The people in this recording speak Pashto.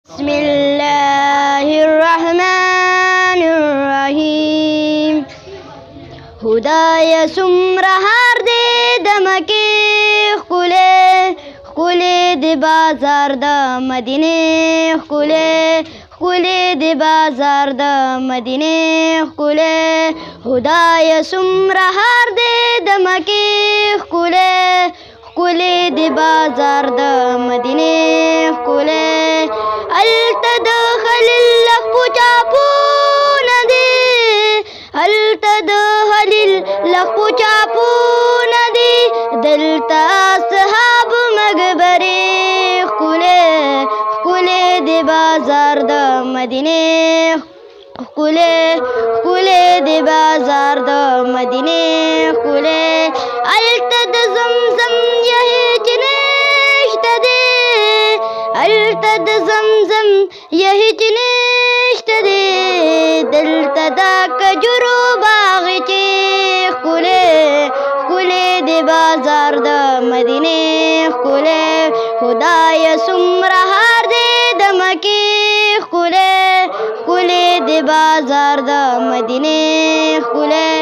بسم الله الرحمن الرحیم. خدای څومره هار دی د مکې ښکلی ښکلی د بازار د مدینې ښکلی ښکلی د بازار د مدینې ښکلی. خدای څومره هار دی د مکې ښکلی ښکلی د بازار د مدینې ښکلی. هلته د خلیل لښکو چاپونه دي هلته د خلیل لښکو چاپونه دي دلته اصحاب مقبرې ښکلی ښکلی د بازار د مدینې ښکلی ښکلی د بازار د مدینې ښکلی. هلته د زمزم یخې چینې شته دي هلته د زمزم یخې چینې شته دي دلته د کجورو باغچې ښکلی ښکلی د بازار د مدینې ښکلی. خدایه څومره هار دی د مکې ښکلی ښکلی د بازار د مدینې ښکلی.